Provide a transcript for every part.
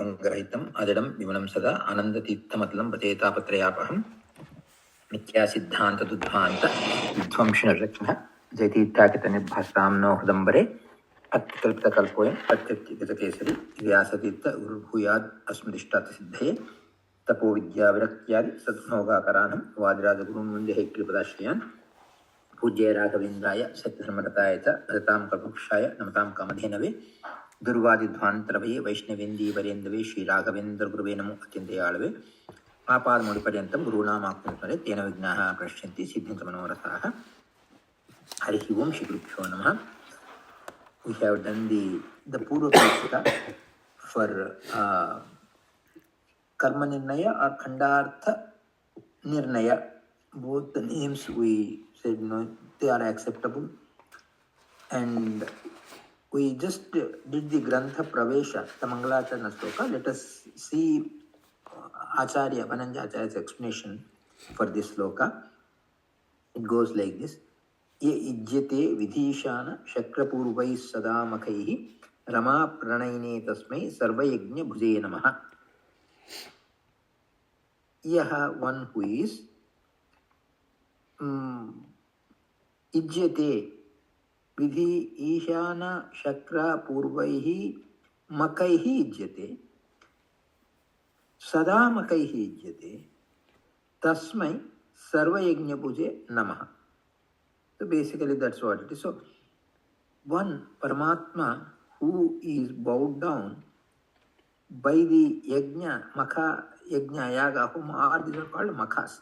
भङ्गरहितम् अजडं विमलं सदा आनन्दतीर्थमतलं भजेतापत्रयापहं मिथ्यासिद्धान्तदुद्ध्वान्त विध्वंसिनरक्षणः जयतीर्थाकितनिर्भासां नो हृदम्बरे अत्यकल्पितकल्पोऽयं प्रत्यक्षिगतकेसरी व्यासतीर्थ गुरुर्भूयाद् अस्मदिष्टार्थसिद्धये तपोविद्याविरक्त्यादि सद्भोगाकरानं वादिराजगुरुन् वन्दे हैग्रीपदाश्रयान् पूज्य राघवेन्द्राय सत्यधर्मरताय च भजतां कल्पवृक्षाय नमतां कामधेनवे दुर्वादिध्वान्तरवये वैष्णवेन्दीवरेन्दवे श्रीराघवेन्द्रगुरुवे नमो अत्यन्तयाळवे आपादमौलिपर्यन्तं गुरूणामाप्नुस्मरे तेन विघ्नाः प्रणश्यन्ति सिद्ध्यन्ति मनोरथाः. हरिः ओं श्रीगुरुभ्यो नमः. We have done the Purva Kritika for Karma Nirnaya or Khandarth Nirnaya. Both the names we said they are acceptable, and we just did the Grantha Pravesha, the Mangalacharana Sloka. Let us see Acharya Vananja Acharya's explanation for this sloka. It goes like this: Ye ijyate vidhishana shakrapurvai sadamakaihi rama pranayine tasmai sarvayagnya bhuje namaha. Yaha, one who is ijyate vidhi ishana shakra purvaihi makaihi ijyate sadamakaihi ijyate tasmai sarvayagnya bhuje namaha. So basically that's what it is. So one Paramatma who is bowed down by the yajna, makha, yajna, yaga, homa, or these are called makhas.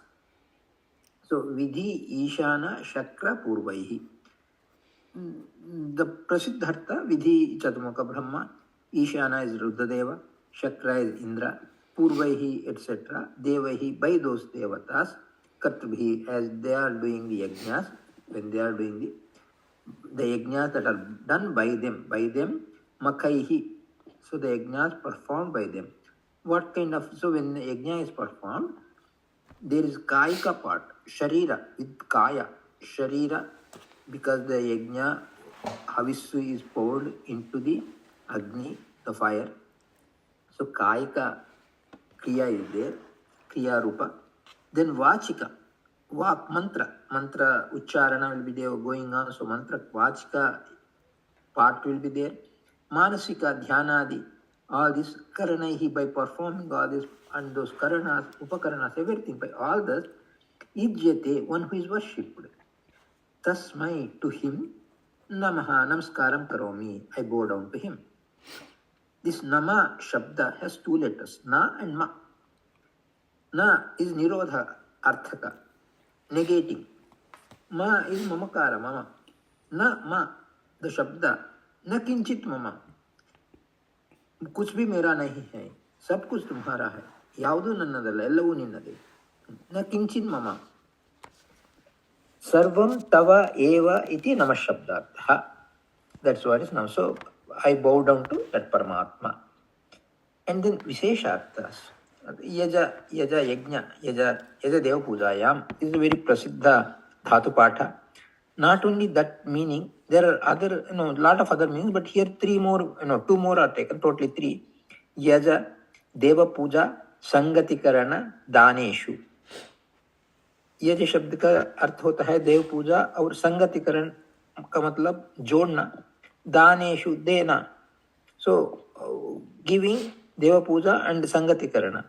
So vidhi ishana shakra purvaihi. The prasiddhartha vidhi chatumukha brahma, ishana is Ruddradeva, shakra is Indra, purvaihi etc. Devahi, by those devatas, kartrubhi, as they are doing the yajnas, when they are doing the yajnas that are done by them, makaihi. So the yajnas performed by them. What kind of, so when the yajna is performed, there is kaika part, sharira, with kaya, sharira, because the yajna, havisu is poured into the agni, the fire. So kaika kriya is there, kriya rupa. Then vachika, vak, mantra ucharana will be there going on. So mantra, vachika part will be there. Manasika, dhyanadi, all this karanaihi, by performing all this, and those karanas, upakaranas, everything, by all this, ijyate, one who is worshipped. Tasmai, to him, namaha, namaskaram karomi, I bow down to him. This nama shabda has two letters, na and ma. Na is nirodha, arthaka, negating. Ma is mamakara, mama. Na ma, the shabda, na kinchit mama. कुछ भी मेरा नहीं है, सब कुछ तुम्हारा है, यावदू नन्नदल्ल, एल्लवू निन्नदे. न किंचित मम. सर्वं तव एव इति नमः शब्दार्थः. That's what is now. So I bow down to that Paramatma. And then Vishesharthas. Yaja yajna, yaja deva pujayam is a very prasiddha dhatu patha. Not only that meaning, there are other, lot of other meanings, but here two more are taken, totally three. Yaja, deva puja, sangatikarana, daneshu. यज शब्द का अर्थ होता है देव पूजा और संगतिकरण का मतलब जोड़ना, दानेशु देना. सो गिविंग देव पूजा अंड संगतिकरण.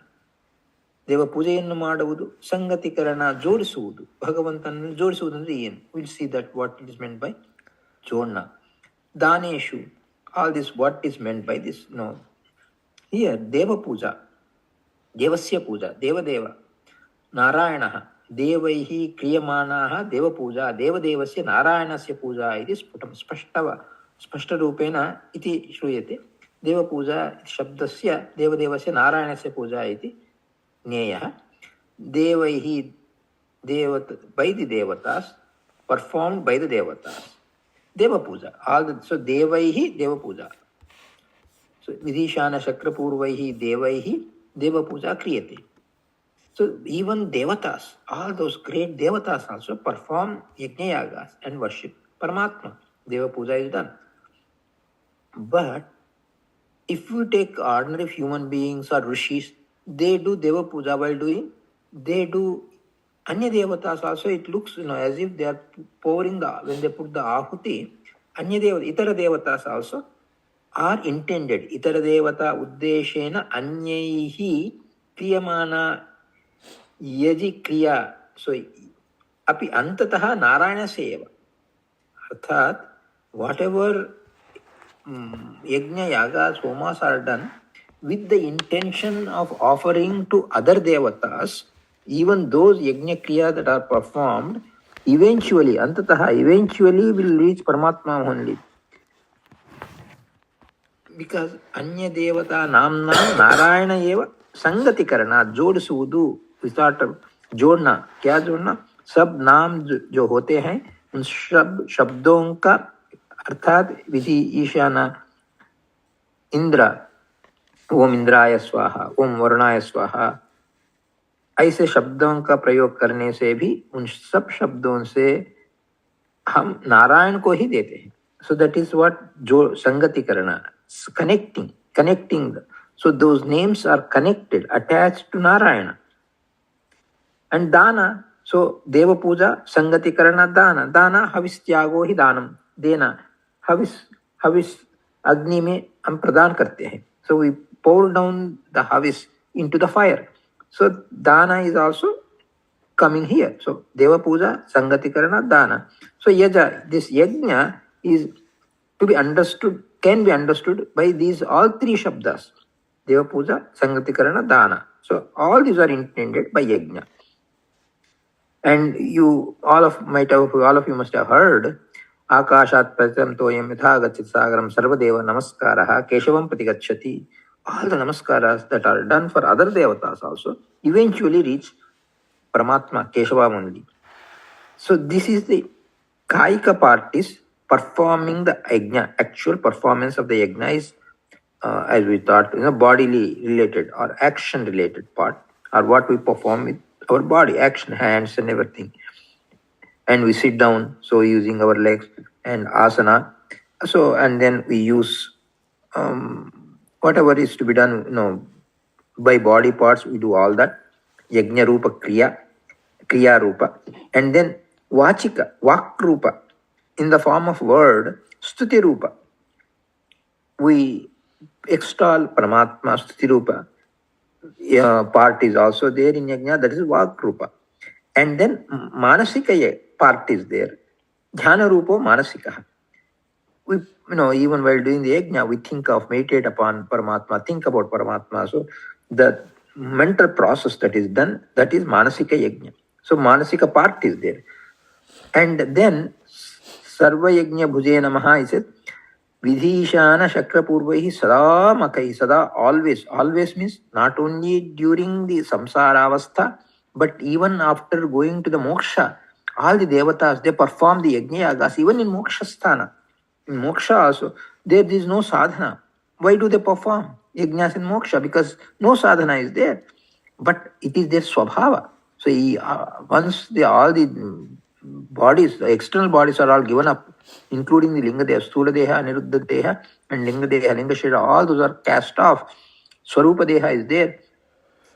ದೇವ ಪೂಜೆಯನ್ನು ಮಾಡುವುದು, ಸಂಗತಿಕರಣ ಜೋಡಿಸುವುದು, ಭಗವಂತನನ್ನು ಜೋಡಿಸುವುದು ಅಂದರೆ ಏನು? Will see that what it is meant by ಜೋಡ್ನ. ದಾನೇಶು, all this what is meant by this? No, here ದೇವ ಪೂಜಾ, ದೇವಸ್ಯ ಪೂಜಾ, ದೇವದೇವ. ನಾರಾಯಣ, ದೇವೈಃ ಕ್ರಿಯಮಾಣಾಃ ದೇವಪೂಜಾ, ದೇವದೇವಸ್ಯ ನಾರಾಯಣಸ್ಯ ಪೂಜಾ ಇತಿ ಸ್ಫುಟಂ ಸ್ಪಷ್ಟರೂಪೇಣ ಇತಿ ಶ್ರೂಯತೆ. ದೇವಪೂಜಾ ಶಬ್ದಸ್ಯ ದೇವದೇವಸ್ಯ ನಾರಾಯಣಸ್ಯ ಪೂಜಾ ಇತಿ ಜ್ಞೇಯಃ. ದೇವೈಃ by the devatas, performed by the devatas. Deva puja. So devaihi deva puja. So vidhishana shakrapurvaihi devaihi deva puja kriyate. So even devatas, all those great devatas also perform yajnayagas and worship Paramatma. Deva puja is done. But if you take ordinary human beings or rishis, they do deva puja. While doing, they do anya devatas also. It looks, as if they are pouring when they put the ahuti, anya devata, itara devatas also are intended. Itara devata uddeshena anyaihi kriyamana yaji kriya. So api antatah narayana seva. Arthat, whatever yajna, yagas, homas are done with the intention of offering to other devatas, even those yajna kriya that are performed, eventually, antataha, eventually will reach Paramatma only. Because anya devata namna narayana eva sangati karana, जोड़सुವುದು, विस्तार जोड़ना. क्या जोड़ना? सब नाम जो होते हैं उन सब शब्दों का, अर्थात विधि ईशाना इंद्र, ओम इंद्राय स्वाहा, ओम वरुणाय स्वाहा, ऐसे शब्दों का प्रयोग करने से भी उन सब शब्दों से हम नारायण को ही देते हैं. सो दैट इज व्हाट जो संगति करना, connecting. So those names are connected, attached to Narayana. And dana, so deva puja, sangati karana, dana havis त्यागो ही दानम, देना. हविस अग्नि में हम प्रदान करते हैं. So we pour down the havis into the fire. So dana is also coming here. So deva puja, sangati karana, dana. So yaja, this yajna is to be understood, can be understood by these all three shabdas: deva puja, sangati karana, dana. So all these are intended by yajna. And all of you must have heard, akashat pratam toyam yatha gacchit sagaram sarvadeva namaskaraha keshavam prati gacchati. All the namaskaras that are done for other devatas also eventually reach Paramatma, Keshava only. So this is the kaika part, is performing the yajna. Actual performance of the yajna is, as we thought, bodily related or action related part, or what we perform with our body, action, hands and everything. And we sit down, so using our legs and asana. So, and then we use whatever is to be done, by body parts, we do all that. Yajna rupa kriya rupa. And then vachika, vak rupa, in the form of word, stuti rupa. We extol Paramatma, stuti rupa. Part is also there in yajna, that is vak rupa. And then manasika part is there. Dhyana rupo manasika. We, even while doing the yajna, we meditate upon Paramatma, think about Paramatma. So the mental process that is done, that is manasika yajna. So manasika part is there. And then sarva yajna bhuje namaha is it. Vidhishana shakrapurvaihi sada makai, sada, always means not only during the samsara avastha, but even after going to the moksha, all the devatas, they perform the yajna yagas, even in moksha sthana. In moksha also, there is no sadhana. Why do they perform yajnas in moksha? Because no sadhana is there. But it is their swabhava. So once all the bodies, the external bodies are all given up, including the linga deha, stula deha, aniruddha deha, and linga deha, linga shira, all those are cast off. Swarupa deha is there.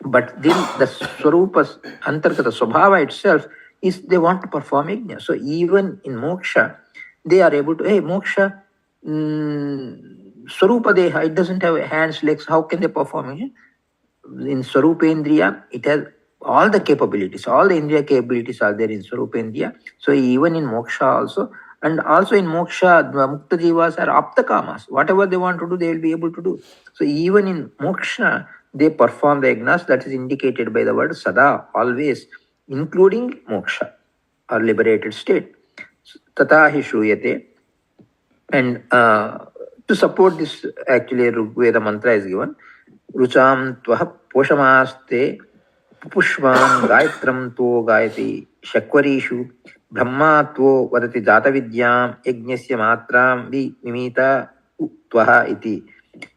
But then the swarupa's antargata swabhava itself is they want to perform yajna. So even in moksha, they are able to, moksha, swarupa deha, it doesn't have hands, legs, how can they perform yajna? In Swarupendriya, it has all the capabilities, all the Indriya capabilities are there in Swarupendriya. So even in moksha also, and also in moksha, the mukta jivas are aptakamas. Whatever they want to do, they will be able to do. So even in moksha, they perform the yajnas, that is indicated by the word sada, always, including moksha or liberated state. Tatahi shruyate. And to support this, actually, Rigveda mantra is given. रुचाम त्वः पोषमास्ते पुष्वान् गायत्रं तो गायति शक्वरीषु Brahma two वदति जातविद्यां यज्ञस्य मात्रां विमीता त्वः इति.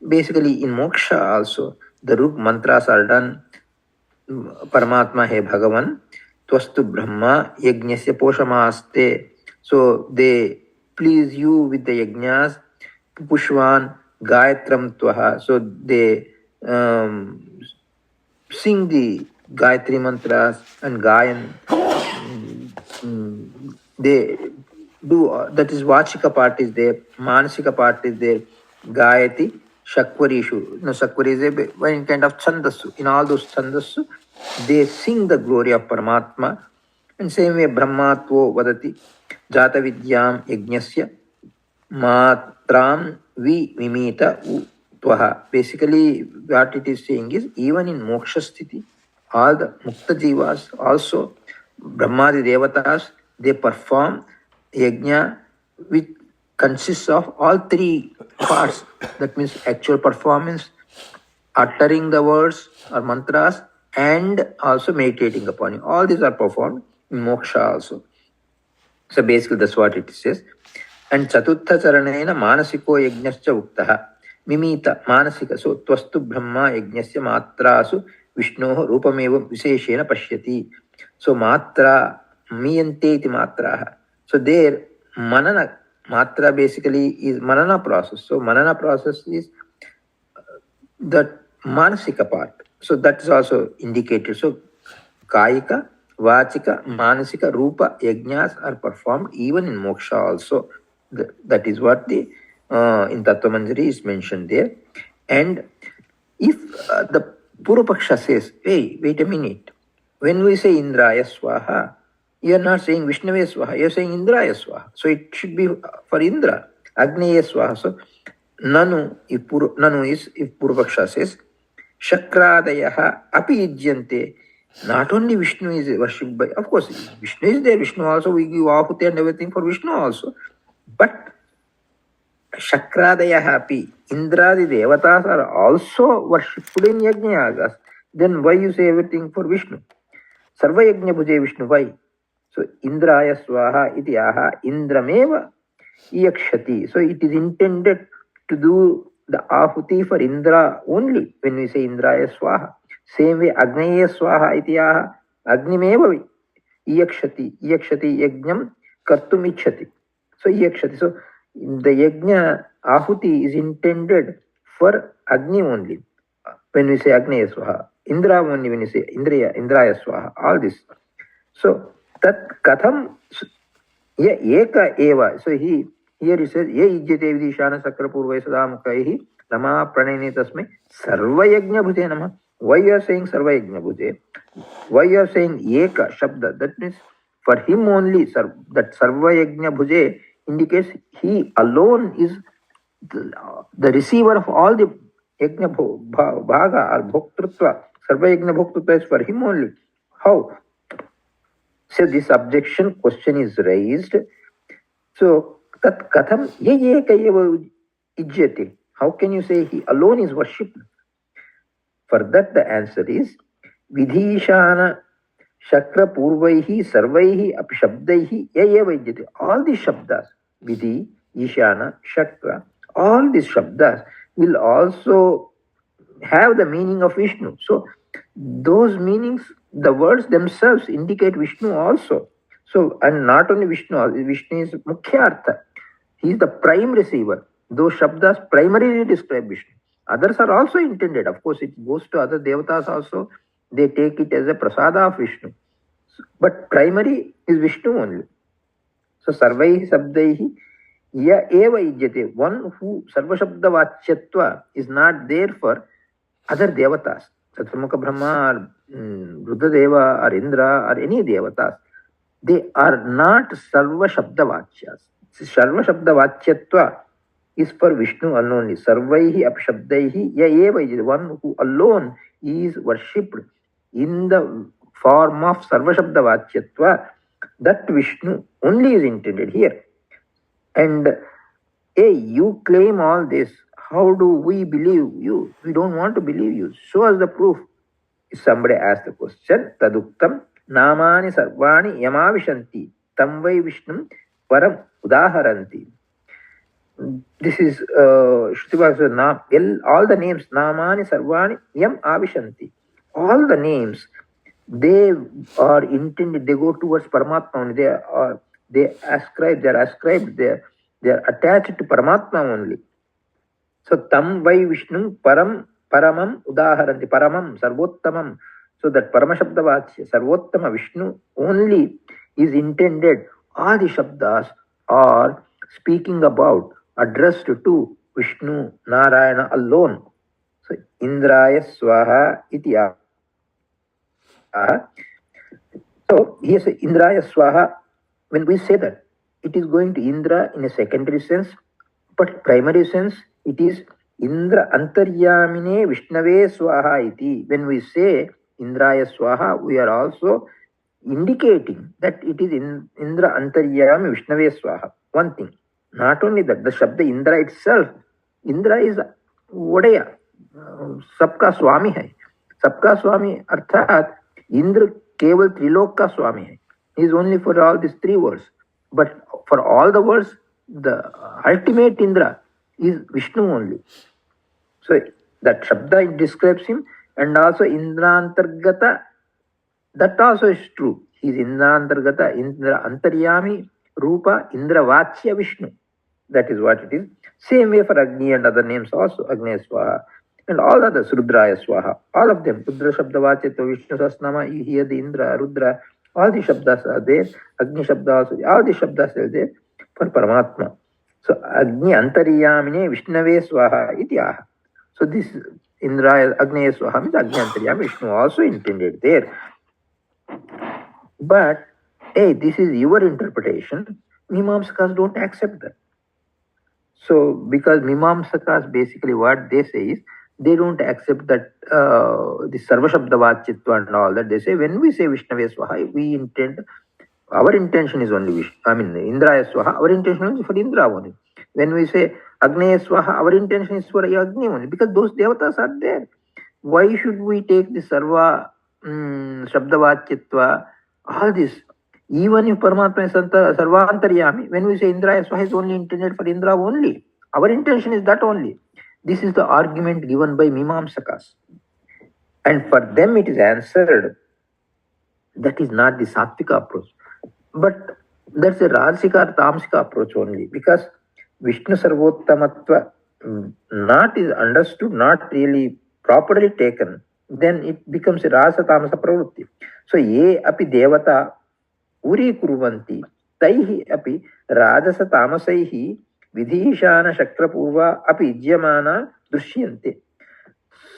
Basically, in moksha also, the Rug mantras are done. Paramatma he Bhagavan, twastu Brahma, yajnasya poshamaste. So they please you with the yajnas. Pushvan, Gayatram Tvaha. So they sing the Gayatri mantras and Gayan. They do, that is Vachika part is there, Manasika part is there, Gayati, Shakvarishu. No, Shakvari is a one kind of Chandasu. In all those Chandasu, they sing the glory of Paramatma. And same way, Brahmatvo Vadati, Jata Vidyam Yajnasya, Matram Vimita Tvaha. Basically, what it is saying is, even in Moksha Sthiti, all the Mukta Jivas, also Brahmadi Devatas, they perform yajna which consists of all three parts. That means actual performance, uttering the words or mantras, and also meditating upon it. All these are performed in moksha also. So basically that's what it says. And Chatutha Charanena Manasiko Yajnascha Uktaha. Mimita Manasika. So Twastu Brahma Yajnasya Matrasu Vishnoho Rupamevam Viseshena Pashyati. So Matra Miyante iti Matraha. So there Manana Matra basically is Manana process. So Manana process is the Manasika part. So that is also indicated. So Kayika, Vachika, Manasika, Rupa, Yajnas are performed even in Moksha also. That is what the in Tattvamanjari is mentioned there. And if the Purupaksha says, hey, wait a minute, when we say Indraya Swaha, you are not saying Vishnave Swaha, you are saying Indraya Swaha. So it should be for Indra, Agneya Swaha. So Nanu is, if Purupaksha says, Shakradayaha api yujyante. Not only Vishnu is worshipped by, of course, Vishnu is there, Vishnu also, we give ahuti and everything for Vishnu also. But Shakradayaha api, Indradi Devatas are also worshipped in Yajnayagas. Then why you say everything for Vishnu? Sarva Yajna Bhuje Vishnu, why? So Indraya Swaha iti aha Indrameva yakshati. So it is intended to do the ahuti for Indra only when we say Indraya Swaha. Same way Agneya Swaha iti aha Agnimeva yakshati. Yakshati yajnam kartum ichhati. So yakshati. So the yajna ahuti is intended for Agni only when we say Agneya Swaha. Indra only when we say Indraya Swaha. All this. So tat katham ya eka eva. So here it says ye ijjate vidishana sakra purvai sadamukaihi nama pranayane tasme sarva yajna bhuje namah. Why you are saying sarva yajna bhuje? Why you are saying eka shabda? That means for him only, that sarva yajna bhuje indicates he alone is the receiver of all the yajna bhaga or bhoktrutva. Sarva yajna bhoktrutva is for him only. How? So this objection question is raised. So tat katham ye eva ijjate. How can you say he alone is worshipped? For that the answer is vidhishana shakra purvaihi sarvaihi apshabdaihi eva ijjate. All these shabdas, vidhi, ishana, shakra, all these shabdas will also have the meaning of Vishnu. So those meanings, the words themselves indicate Vishnu also. So, and not only Vishnu, Vishnu is Mukhyartha. He is the prime receiver. Those Shabdas primarily describe Vishnu. Others are also intended. Of course, it goes to other devatas also. They take it as a prasada of Vishnu. But primary is Vishnu only. So, Sarvaihi Sabdaihi Ya eva ijjate. One who Sarva Shabda Vachyatva is not there for other devatas. Satsumukha Brahma or Ruddha or Indra or any devatas. They are not Sarva Shabda Vachyas. Sarva Shabda Vachyatva is for Vishnu alone. Sarvaihi Apshabdaihi Ya eva is one who alone is worshipped in the form of Sarva Shabda Vachyatva. That Vishnu only is intended here. And hey, you claim all this. How do we believe you? We don't want to believe you. Show us the proof. If somebody asks the question, Taduktam Namani Sarvani Yamavishanti Tamvai Vishnum Param Udaharanti. This is Shruti all the names Namani Sarvani Yam Avishanti. All the names, they are intended, they go towards Paramatma only. They are ascribed, they are attached to Paramatma only. So tam vai Vishnu paramam udaharanti, paramam sarvottamam. So that parama shabda vachya sarvottama Vishnu only is intended. All the shabdas are speaking about, addressed to Vishnu Narayana alone. So Indraya Swaha iti So he says Indraya Swaha. When we say that, it is going to Indra in a secondary sense, but primary sense it is Indra Antaryamine Vishnave Swaha iti. When we say Indraya Swaha, we are also indicating that it is Indra Antaryami Vishnave Swaha. One thing. Not only that, the Shabda Indra itself, Indra is Vodaya, सबका स्वामी है. सबका स्वामी अर्थात इंद्र केवल त्रिलोक का स्वामी है. He is only for all these three worlds, but for all the worlds, the ultimate Indra is Vishnu only. So that Shabda describes him, and also Indrantargata, that also is true. He is Indrantargata, Indra Antaryami, Rupa, Indra Vachya Vishnu. That is what it is. Same way for Agni and other names also, Agneya Swaha. And all others, Rudraya Swaha, all of them, Rudra Shabda Vacheta, Vishnu Sasnama, you hear the Indra, Rudra, all the Shabdas are there, Agni Shabda also, all the Shabdas are there for Paramatma. So Agni Antariyamine Vishnave Swaha Ityaha. So this Indra Agneya Swaha means Agni Antariyam, Vishnu also intended there. But hey, this is your interpretation. Mimamsakas don't accept that. So because Mimamsakas basically what they say is, they don't accept that the Sarva Shabda Vachitva and all that. They say when we say Vishnave Swaha, we intend, our intention is only Vishnu. I mean Indraya Swaha, our intention is for Indra only. When we say Agneya Swaha, our intention is for Agni only, because those devatas are there. Why should we take the Sarva Shabda Vachitva, all this? Even if Paramatma is Sarvantaryami, when we say Indraya Swaha is only intended for Indra only. Our intention is that only. This is the argument given by Mimamsakas. And for them it is answered, that is not the Sattvika approach. But that's a Rajasika or Tamsika approach only. Because Vishnu Sarvottamatva not is understood, not really properly taken, then it becomes a Rasa Tamasa Pravrutti. So, ye api devata uri kuruvanti taihi api Rajasa Tamasaihi Vidhishana Shakrapurva api Ijyamana Drishyante.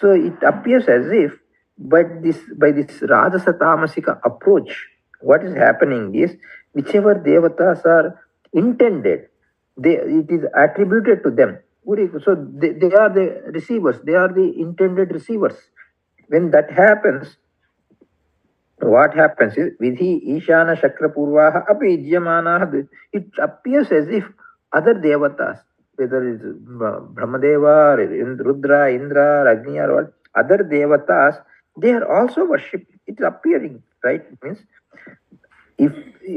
So it appears as if by this Rajasa Tamasika approach, what is happening is whichever devatas are intended, it is attributed to them. So they are the receivers, they are the intended receivers. When that happens, what happens is Vidhi Ishana Shakrapurvaha api Ijyamana, it appears as if other devatas, whether it's Brahmadeva, Rudra, Indra, Agni, or what, other devatas, they are also worshipped. It's appearing, right? It means if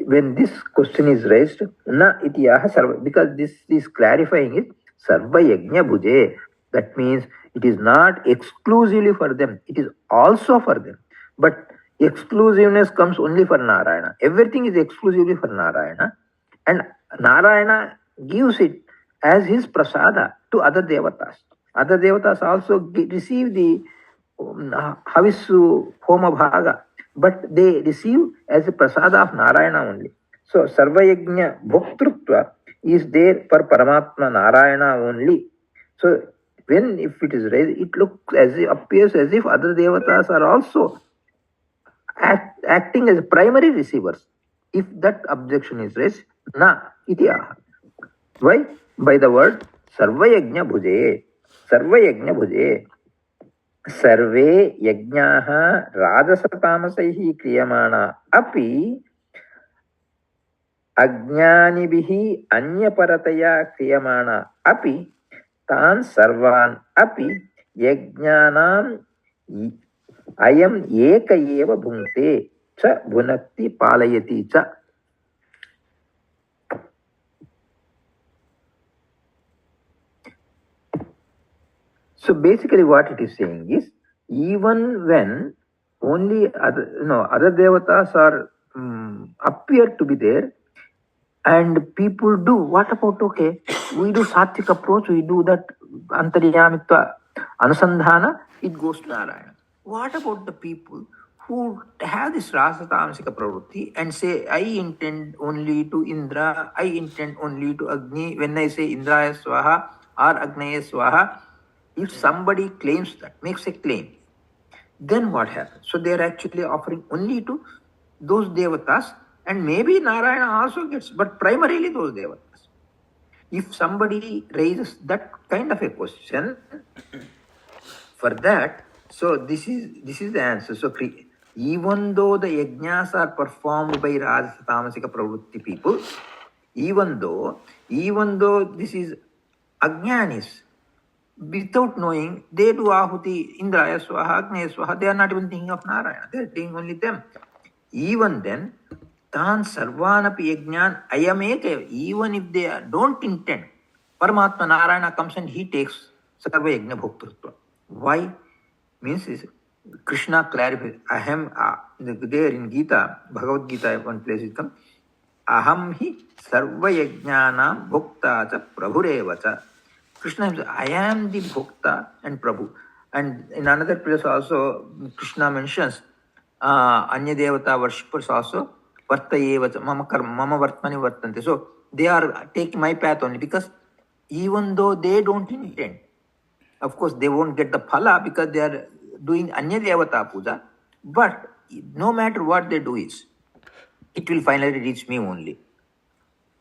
when this question is raised, na itiyaha sarva, because this is clarifying it, sarva yajna bhuje. That means it is not exclusively for them, it is also for them. But exclusiveness comes only for Narayana. Everything is exclusively for Narayana. And Narayana gives it as his prasada to other devatas. Other devatas also receive the Havisu Homa Bhaga, but they receive as a prasada of Narayana only. So Sarvayajna Bhoktrutva is there for Paramatma Narayana only. So when if it is raised, it looks as it appears as if other devatas are also acting as primary receivers. If that objection is raised, na itiyaha. Why? By the word sarvayajna bhuje. Sarvayajna bhuje. Sarve yajnaha rajasatamasaihi kriyamana api ajnanibihi anyaparataya kriyamana api tan sarvan api yajnanam ayam eka eva bhunte cha bhunakti palayati cha. So basically what it is saying is, even when only other devatas are appear to be there, and people do, what about, okay, we do Sattvic approach, we do that Antaryamitva Anusandhana, it goes to Narayana. What about the people who have this Rasatamsika pravrutti and say, I intend only to Indra, I intend only to Agni, when I say Indraya Swaha or Agnaya Swaha, if somebody claims that, makes a claim, then what happens? So they are actually offering only to those devatas, and maybe Narayana also gets, but primarily those devatas. If somebody raises that kind of a question, for that, so this is the answer. So even though the yajnas are performed by Rajasa Tamasika Pravrutti people, even though this is ajnanis, without knowing, they do ahuti Indraya Swaha, Agnaya Swaha, they are not even thinking of Narayana, they are thinking only them. Even then, Tan Sarvanapi Yajnan Ayameka, even if they don't intend, Paramatma Narayana comes and he takes Sarva Yajna Bhoktrutva. Why? Means is Krishna clarifies, Aham, there in Gita, Bhagavad Gita, one place it comes, Aham hi Sarva Yajnanam Bhokta cha Prabhurevacha. Krishna himself, I am the Bhokta and Prabhu. And in another place also, Krishna mentions, Anya Devata worshippers also, Vartayevacha, Mama Vartmani Vartante. So they are taking my path only because even though they don't intend, of course, they won't get the phala because they are doing Anya Devata puja, but no matter what they do is, it will finally reach me only.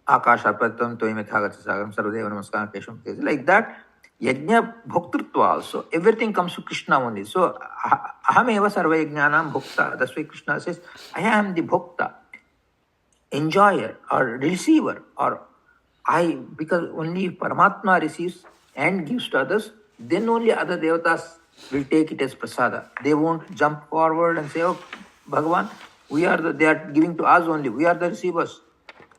Akashapratam Toimethagatasagam Sarvadeva Namaskar Kesham. Like that, Yajna Bhoktrutva also, everything comes to Krishna only. So, Ahameva Sarva Yajnanam Bhokta. That's why Krishna says, I am the Bhokta, enjoyer or receiver, or because only if Paramatma receives and gives to others, then only other devatas will take it as prasada. They won't jump forward and say, oh, Bhagavan, they are giving to us only, we are the receivers.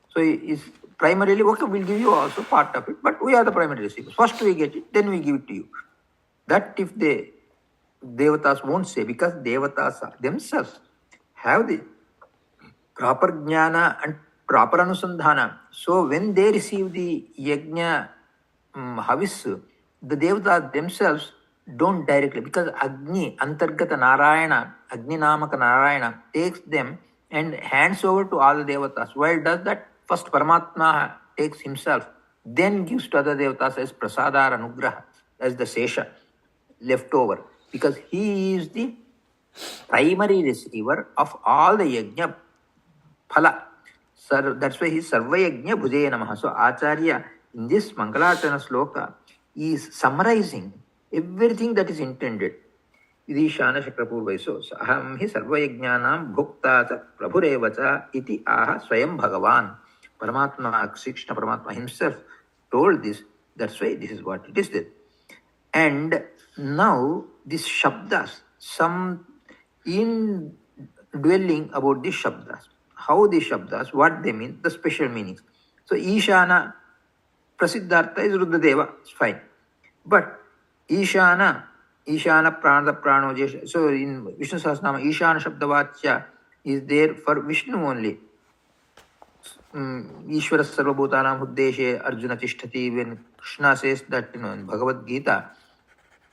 So is primarily, okay, we'll give you also part of it, but we are the primary receivers. First we get it, then we give it to you. That if the devatas won't say, because devatas themselves have the proper jnana and proper anusandhana. So when they receive the yajna havis, the devatas themselves don't directly, because Agni, Antargata Narayana, Agni Namaka Narayana takes them and hands over to all the devatas. Why does that? First Paramatma takes himself, then gives to other devatas as prasada or anugraha, as the sesha left over, because he is the primary receiver of all the yajna phala. That's why he is Sarva Yajna Bhuje Namaha. So Acharya in this Mangalartana sloka is summarizing everything that is intended. Vidishana Shakrapurvai. So Aham hi Sarva Yajnanam Bhukta cha Prabhurevacha iti aha Swayam Bhagavan. Paramatma, Krishna Paramatma himself told this. That's why this is what it is there. And now these Shabdas, some in dwelling about these Shabdas. How these Shabdas, what they mean, the special meanings. So Ishana, Prasiddhartha is Ruddradeva, it's fine. But Ishana Prana Pranojesh. So in Vishnu Sahasranama, Ishana Shabdavachya is there for Vishnu only. Ishvara Sarvabhutanam Huddeshe Arjuna Tishtati, when Krishna says that in Bhagavad Gita,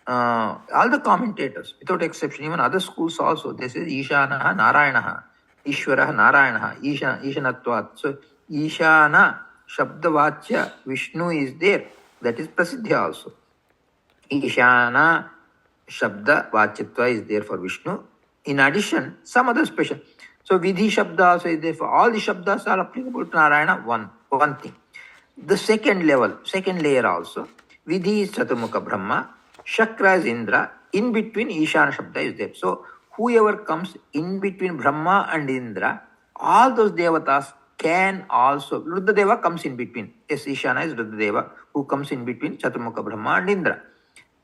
all the commentators, without exception, even other schools also, they say Ishana Narayana, Ishvara Narayana, Ishanatvat. So Ishana Shabdavachya Vishnu is there. That is Prasiddhya also. Ishana Shabda Vachyatva is there for Vishnu. In addition, some other special. So Vidhi Shabda also is there for all the Shabdas are applicable to Narayana, one thing. The second layer also, Vidhi is Chaturmukha Brahma, Shakra is Indra, in between Ishana Shabda is there. So whoever comes in between Brahma and Indra, all those devatas can also, Ruddradeva comes in between. Yes, Ishana is Ruddradeva, who comes in between Chaturmukha Brahma and Indra.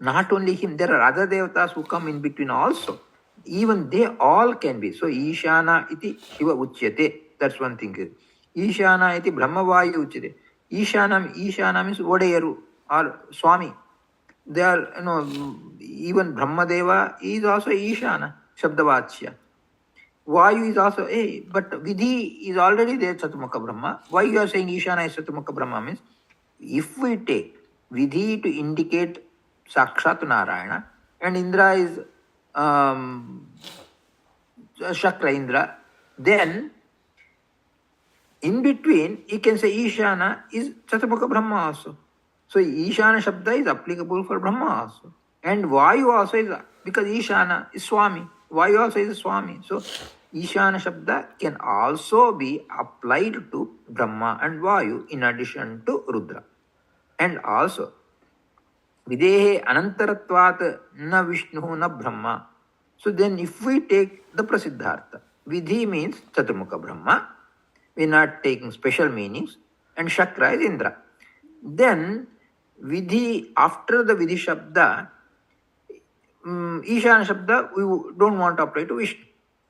Not only him, there are other devatas who come in between also. Even they all can be. So Ishana iti Shiva Uchyate. That's one thing. Ishana iti Brahmavayu Uchyate. Ishana means Odayaru or Swami. They are, even Brahmadeva is also Ishana, Shabdavachya. Vayu is also, but Vidhi is already there, Chaturmukha Brahma. Why you are saying Ishana is Chaturmukha Brahma means, if we take Vidhi to indicate Sakshat Narayana, and Indra is Shakra Indra. Then in between, you can say Ishana is Chaturmukha Brahma also. So Ishana Shabda is applicable for Brahma also. And Vayu also is, because Ishana is Swami. Vayu also is Swami. So Ishana Shabda can also be applied to Brahma and Vayu in addition to Rudra. And also, Videhe Anantaratvat na Vishnu na Brahma. So then if we take the Prasiddhartha, Vidhi means Chaturmukha Brahma. We're not taking special meanings. And Shakra is Indra. Then Vidhi, after the Vidhi Shabda, Ishana Shabda, we don't want to apply to Vishnu.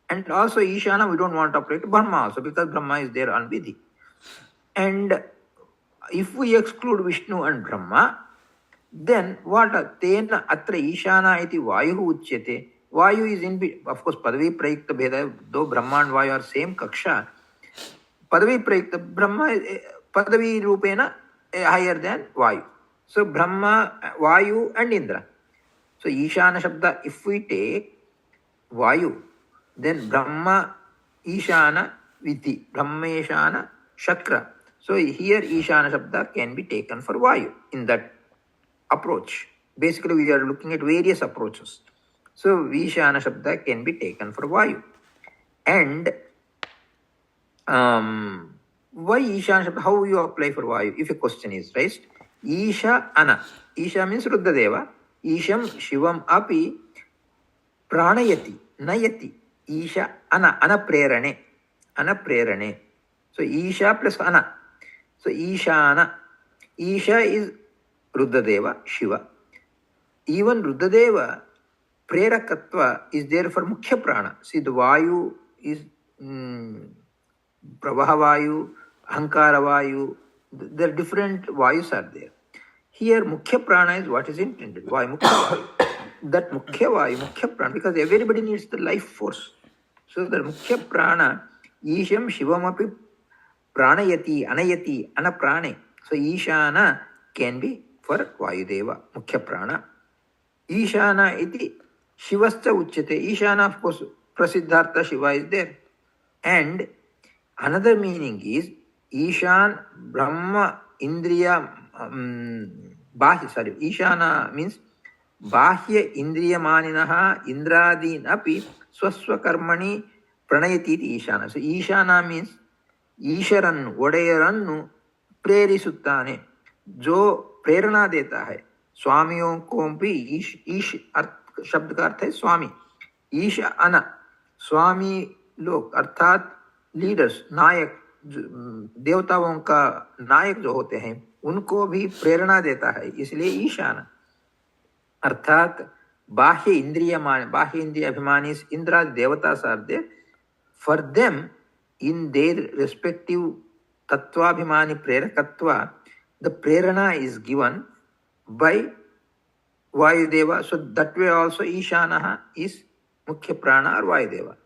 And also Ishana, we don't want to apply to Brahma also, because Brahma is there on Vidhi. And if we exclude Vishnu and Brahma, then what? Tena atra Ishana iti Vayu uchyate. Vayu is in, of course, Padavi Prayukta Bheda, though Brahma and Vayu are same Kaksha. Padavi Prayukta, Brahma, Padavi Rupena higher than Vayu. So Brahma, Vayu and Indra. So Ishana Shabda, if we take Vayu, then Brahma, Ishana, Vidhi, Brahmeshana, Shakra. So here Ishana Shabda can be taken for Vayu in that approach. Basically, we are looking at various approaches. So Ishana Shabda can be taken for Vayu. And why Ishana Shabda? How you apply for Vayu? If a question is raised, Isha Ana. Isha means Ruddadeva. Isham Shivam Api Pranayati, Nayati. Isha Ana, Anaprerane. Anaprerane. So Isha plus Ana. So Ishana. Isha is Ruddadeva, Shiva. Even Ruddadeva, Prerakatva is there for Mukhya Prana. See, the Vayu is Pravaha Vayu, Ahankara Vayu. There are different Vayus are there. Here, Mukhya Prana is what is intended. Why Mukhya Vayu? That Mukhya Vayu, Mukhya Prana, because everybody needs the life force. So the Mukhya Prana, Isham Shivamapi Pranayati, Anayati, Anaprane. So Ishana can be for Vayudeva, Mukhya Prana. Ishana iti Shivascha Uchyate. Ishana, of course, Prasiddhartha Shiva is there. And another meaning is Ishan Brahma Indriya Bahya. Sorry, Ishana means Bahya Indriya Maninaha Indradin Api Swaswa Karmani Pranayati iti Ishana. So Ishana means ईश्वरन्नु ಒಡೆಯರನ್ನು प्रेरिसुत्ताने जो प्रेरणा देता है स्वामियों को भी ईश शब्द का अर्थ है स्वामी ईश अना स्वामी लोग अर्थात लीडर्स नायक देवताओं का नायक जो होते हैं उनको भी प्रेरणा देता है इसलिए ईशान अर्थात बाह्य इंद्रिय अभिमानी इंद्रा देवता साध्य for them in their respective tattvabhimani prerakatva, the prerana is given by Vayudeva. So that way also Ishanaha is Mukhya Prana or Vayudeva.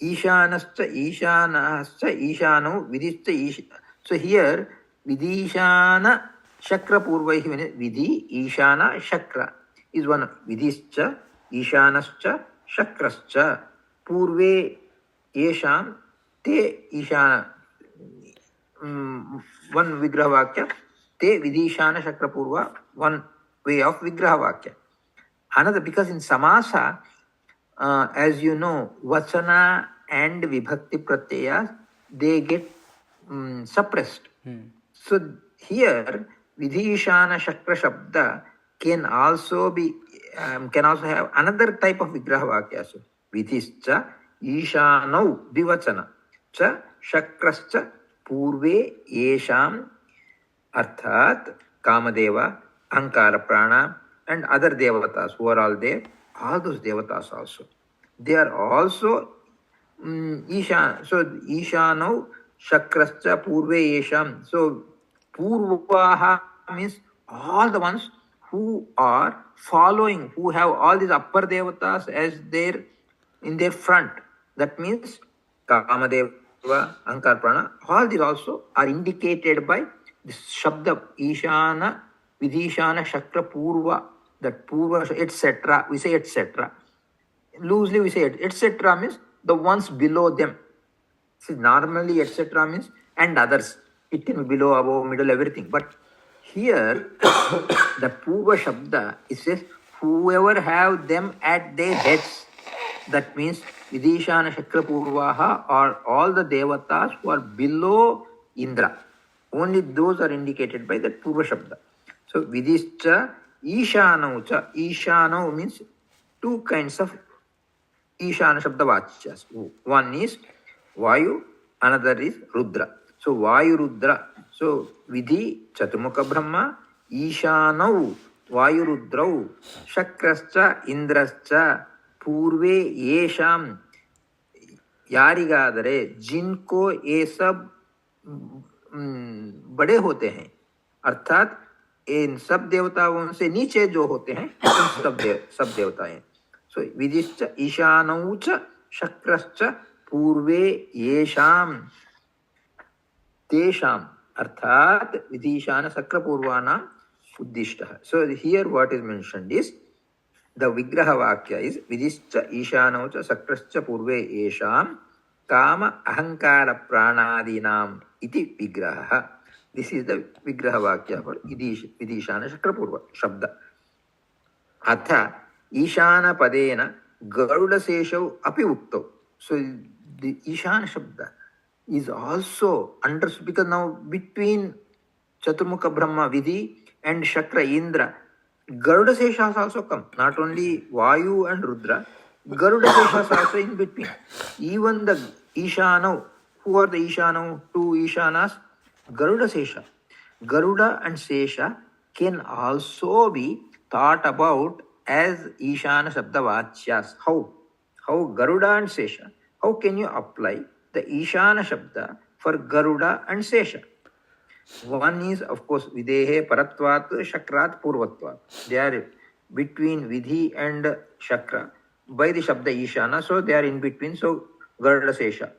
Ishanascha Ishano Vidhischa Isha. So here Vidishana Shakra Purvaihi Vidhi Ishana Shakra is one. Vidhischa Ishanascha Shakrascha Purve Yesham Te Ishana one Vigraha Vakya, Te Vidishana Shakra Purva, one way of Vigraha Vakya. Another, because in Samasa, as you know, Vachana and Vibhakti Pratyaya, they get suppressed. So here, Vidishana Shakra Shabda can also be, can also have another type of Vigraha Vakya. So, Vidhischa Ishanau Divachana. Cha Shakrascha Purve Yesham Arthat Kamadeva, Ankara Prana, and other devatas who are all there, all those devatas also. They are also Ishan. So Ishanau Shakrascha Purve Yesham. So Purvaha means all the ones who are following, who have all these upper devatas as their in their front. That means Kamadeva, Ankar Prana, all these also are indicated by this Shabda Ishana Vidishana Shakra Purva, that Purva, etc. We say etc. Loosely we say etc. means the ones below them. See, normally etc. means and others. It can be below, above, middle, everything. But here, the Purva Shabda, it says, whoever have them at their heads. That means Vidishana Shakra Purvaha or all the devatas who are below Indra. Only those are indicated by that Purva Shabda. So Vidishcha Ishanaucha. Ishanau means two kinds of Ishana Shabda Vachyas. One is Vayu, another is Rudra. So Vayu Rudra. So Vidhi Chaturmukha Brahma, Ishanau, Vayu Rudrau, Shakrascha, Indrascha, Purve Yesham, यारिगादरे जिनको ये सब बड़े होते हैं, अर्थात इन सब देवताओं से नीचे जो होते हैं सब देवता हैं. सो विदिश्च ईशानौ च शक्रश्च पूर्वे येषाम तेषाम, अर्थात विदिशान शक्र पूर्वानाम उद्दिष्टः. So here what is mentioned is the Vigraha Vakya is Vidischa Ishanaucha Sakrascha Purve Yesham Kama Ahankara Pranadinam Iti Vigraha. This is the Vigraha Vakya for Vidishana Shakra Purva Shabda. Atha Ishana Padena Garuda Seshav Api Ukto. So the Ishana Shabda is also understood because now between Chaturmukha Brahma Vidhi and Shakra Indra, Garuda Seshas also come. Not only Vayu and Rudra, Garuda Seshas also in between. Even the Ishanav, who are the Ishanav? Two Ishanas, Garuda Sesha. Garuda and Sesha can also be thought about as Ishana Shabda Vachyas. How Garuda and Sesha? How can you apply the Ishana Shabda for Garuda and Sesha? One is, of course, Videhe Paratvat Shakrat Purvatvat. They are between Vidhi and Shakra by the Shabda Ishana, so they are in between. So Garuda Sesha,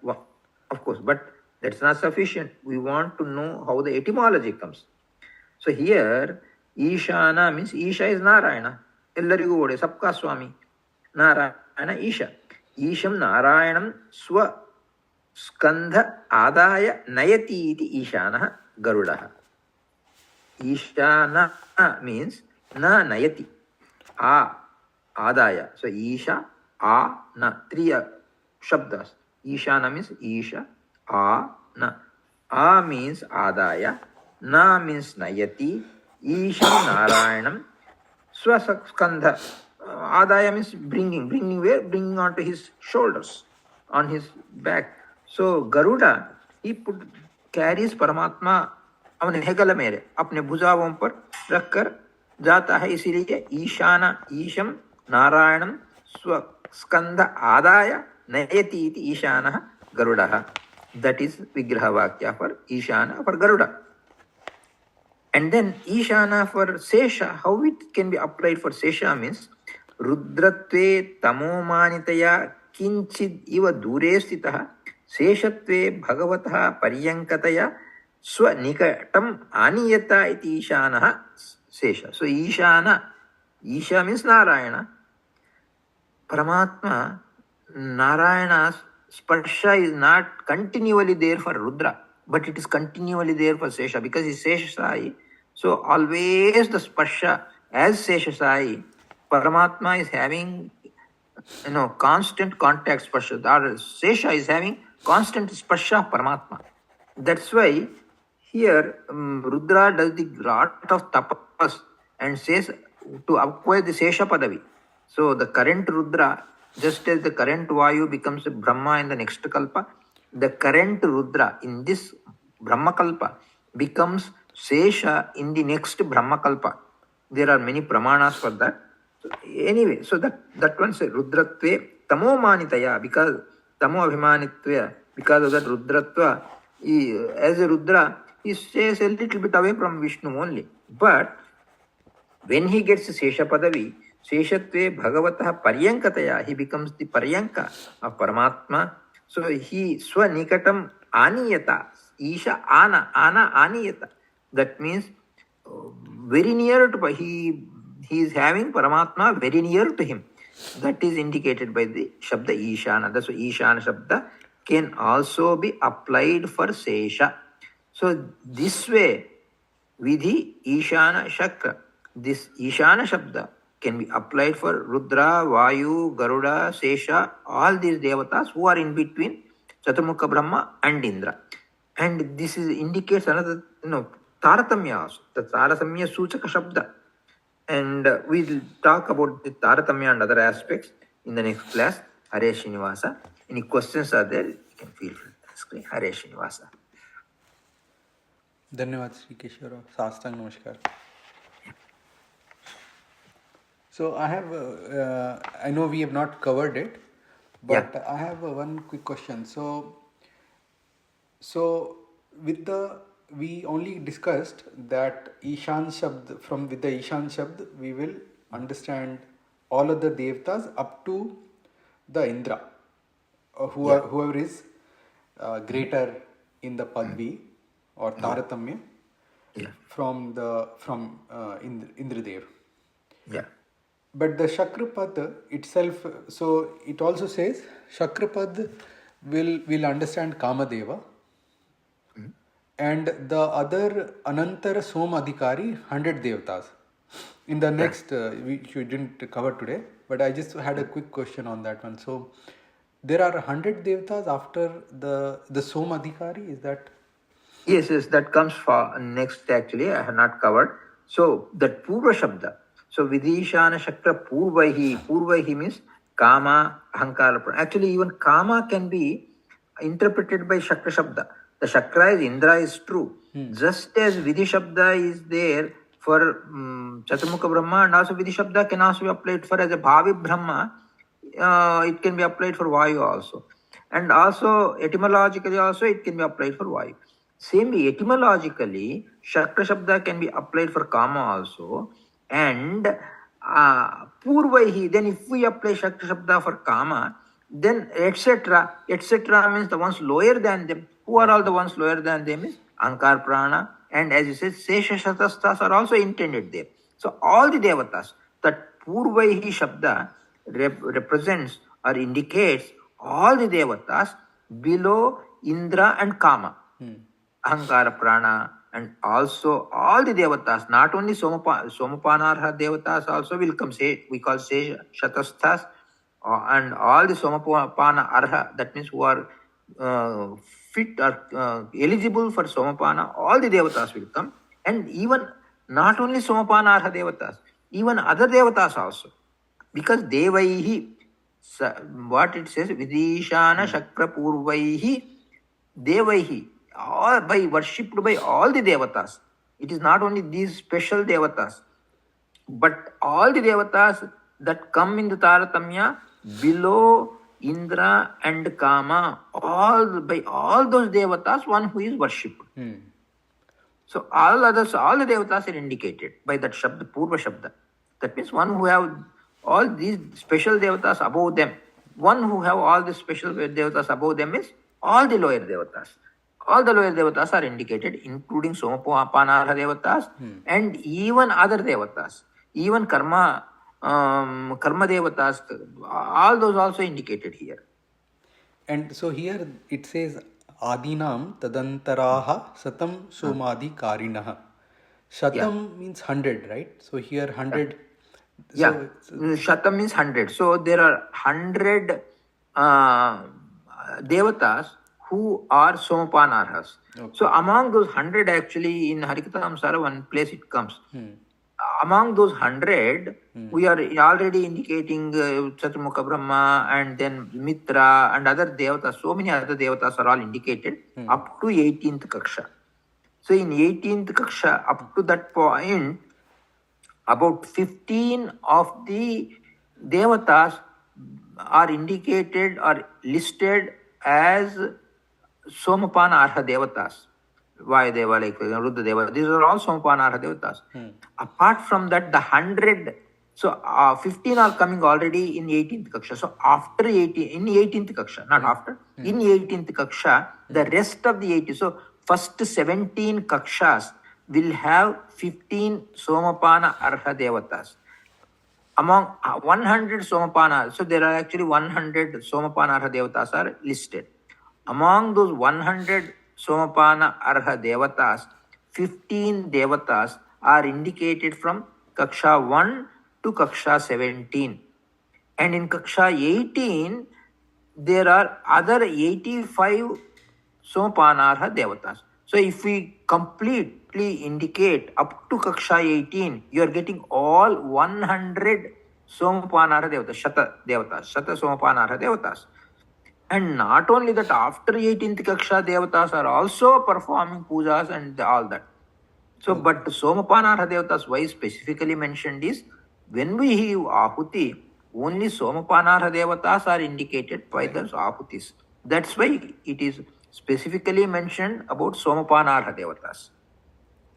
of course, but that's not sufficient. We want to know how the etymology comes. So here, Ishana means Isha is Narayana. Ellarigu ode Sabka Swami. Narayana Isha. Isham Narayanam Swa Skandha Adaya Nayati iti Ishana Garuda. Ishana means na nayati. Adaya. So Isha, na. Three shabdas. Ishana means Isha, na. Means Adaya. Na means Nayati. Isha Narayanam. Swaskandha. Adaya means bringing where? Bringing onto his shoulders, on his back. So Garuda, he carries Paramatma अपने Hegel मेरे अपने भुजाओं पर रखकर जाता है. इसीलिए ईशाना ईशम नारायणम स्वस्कंध आदाय नयति इति ईशानः गरुडः. That is Vigraha Vakya for Ishana for Garuda. And then Ishana for Sesha, how it can be applied for Sesha means Rudratve tamomanitaya kinchid iva dure stitah Seshatve bhagavatah paryankataya Swanikatam Aniyata iti Ishanaha Sesha. So Ishana, Isha means Narayana. Paramatma, Narayana's Sparsha is not continually there for Rudra, but it is continually there for Sesha because he is Seshasai. So always the Sparsha as Seshasai, Paramatma is having constant contact Sparsha. Or Sesha is having constant Sparsha Paramatma. That's why here Rudra does the lot of tapas and says to acquire the Sesha Padavi. So the current Rudra, just as the current Vayu becomes a Brahma in the next Kalpa, the current Rudra in this Brahma Kalpa becomes Sesha in the next Brahma Kalpa. There are many pramanas for that. So anyway, so that one says Rudratve Tamo Manitaya, because Tamo Abhimanitva, because of that Rudratva, as a Rudra, he stays a little bit away from Vishnu only. But when he gets Sesha Padavi, Seshatve Bhagavatah Paryankataya, he becomes the Paryanka of Paramatma. So he Swanikatam Aniyata, Isha Ana Aniyata. That means very near to he is having Paramatma very near to him. That is indicated by the Shabda Ishana. That's why Ishana Shabda can also be applied for Sesha. So this way, Vidhi Ishana Shakra, this Ishana Shabda can be applied for Rudra, Vayu, Garuda, Sesha, all these devatas who are in between Chaturmukha Brahma and Indra. And this is indicates another, Taratamya also, the Taratamya Suchaka Shabda. And we'll talk about the Taratamya and other aspects in the next class. Hare Srinivasa. Any questions are there? You can feel free to ask me. Hare Srinivasa. धन्यवाद श्री केशव साष्टांग नमस्कार. So I have, I know we have not covered it, but I have one quick question. So with we only discussed that Ishan Shabd, with the Ishan Shabd, we will understand all of the Devatas up to the Indra, whoever is greater in the Padvi or Taratamya from Indradev. Yeah. But the Shakrapad itself, so it also says Shakrapad will understand Kamadeva, and the other Anantara Soma Adhikari 100 Devatas. In the next, which we didn't cover today, but I just had a quick question on that one. So there are 100 Devatas after the Soma Adhikari, is that? Yes, that comes for next actually. I have not covered. So that Purva Shabda. So Vidishana Shakra Purvaihi means Kama, Ahankara. Actually, even Kama can be interpreted by Shakra Shabda. The Shakra is Indra is true. Just as Vidhi Shabda is there for Chaturmukha Brahma, and also Vidhi Shabda can also be applied for as a Bhavi Brahma. It can be applied for Vayu also. And also etymologically also it can be applied for Vayu. Same etymologically, Shakra Shabda can be applied for Kama also. And Purvaihi, then if we apply Shakra Shabda for Kama, then etc. means the ones lower than them. Who are all the ones lower than them is Ankar Prana. And as you said, Sesha Shatastas are also intended there. So all the Devatas, that Purvaihi Shabda represents or indicates all the Devatas below Indra and Kama. Ahankara Prana, and also all the Devatas, not only Somapanarha Devatas also will come, we call Shatasthas, and all the Somapana Arha, that means who are fit or eligible for Somapana, all the Devatas will come, and even not only Somapana Arha Devatas, even other Devatas also, because Devaihi, what it says, Vidishana Shakra Purvaihi Devaihi, all by worshipped by all the Devatas. It is not only these special Devatas, but all the Devatas that come in the Taratamya below Indra and Kama, by all those Devatas, one who is worshipped. So all the Devatas are indicated by that Shabda, Purva Shabda. That means one who have all these special Devatas above them. One who have all the special Devatas above them is all the lower Devatas. All the lower Devatas are indicated, including Somapanarha Devatas and even other Devatas. Even Karma Devatas, all those also indicated here. And so here it says Adinam Tadantaraha Satam Somadi Karinaha. Shatam means 100, right? So here 100. So Shatam means 100. So there are 100 Devatas who are Somapanarhas. Okay. So among those 100, actually in Harikathamsara, one place it comes. Among those 100, we are already indicating Chaturmukha Brahma and then Mitra and other Devatas. So many other Devatas are all indicated up to 18th Kaksha. So in 18th Kaksha, up to that point, about 15 of the Devatas are indicated or listed as Somapana Arha Devatas. Vayadeva, like Ruddadeva, these are all Somapana Arha Devatas. Apart from that, the 100, so 15 are coming already in 18th Kaksha. So after 18, in 18th Kaksha, not after, in 18th Kaksha, the rest of the 80, so first 17 Kakshas, will have 15 Somapana Arha Devatas. Among 100 Somapana, so there are actually 100 Somapana Arha Devatas are listed. Among those 100 Somapana Arha Devatas, 15 Devatas are indicated from Kaksha 1 to Kaksha 17. And in Kaksha 18, there are other 85 Sopanarha Devatas. So if we completely indicate up to Kaksha 18, you are getting all 100 Sopanarha Devatas, Shata Devatas, Shata Sopanarha Devatas. And not only that, after 18th Kaksha, Devatas are also performing pujas and all that. So, but Somapanarha Devatas, why specifically mentioned is, when we give Ahuti, only Somapanarha Devatas are indicated by the Ahutis. That's why it is specifically mentioned about Somapanarha Devatas.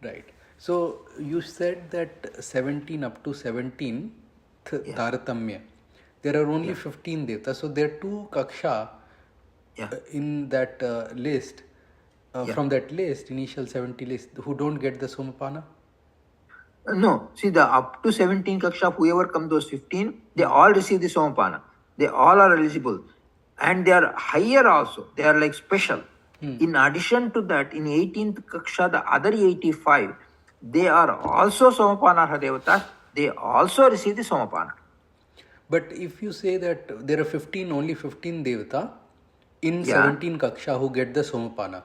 Right. So you said that 17 up to 17th Taratamya. There are only 15 devatas. So there are two Kaksha in that list. From that list, initial 70 list, who don't get the Somapana? No, see, the up to 17 Kaksha, whoever come those 15, they all receive the Somapana. They all are eligible. And they are higher also. They are like special. In addition to that, in 18th Kaksha, the other 85, they are also Somapana Devatas. They also receive the Somapana. But if you say that there are 15, only 15 devata in 17 Kaksha who get the Somapana.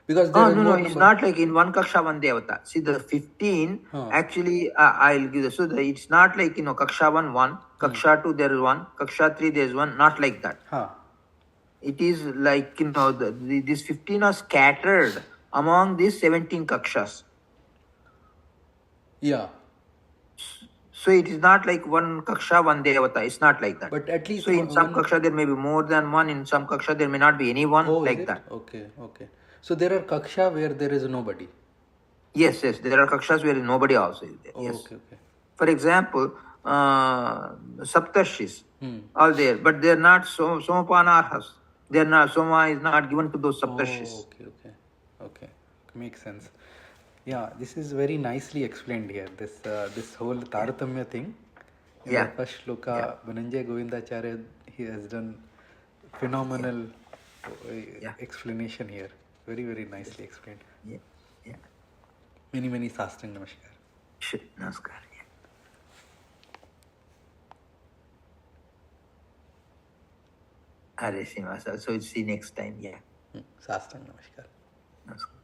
Because there no, it's not like in one Kaksha, one Devata. See, the 15, actually, I'll give this. So it's not like, Kaksha 1, Kaksha 2, there is one, Kaksha 3, there is one, not like that. It is like, these 15 are scattered among these 17 Kakshas. Yeah. So it is not like one Kaksha, one Devata. It's not like that. But at least so in some Kaksha, there may be more than one. In some Kaksha, there may not be any one, like that. Okay. So there are Kaksha where there is nobody. Yes. There are Kakshas where nobody also is there. Yes. Okay. For example, Saptarshis are there, but they are not Somapanarhas. They are not, Soma is not given to those Saptarshis. Okay. Makes sense. Yeah, this is very nicely explained here. This whole Taratamya thing. In the first shloka, Bananjay Govindacharya, he has done phenomenal explanation here. Very, very nicely explained. Yeah. Many Sastang Namaskar. Namaskar. Hare Srinivasa. So we'll see next time. Sastang Namaskar. Namaskar.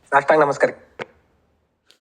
Sastang Namaskar.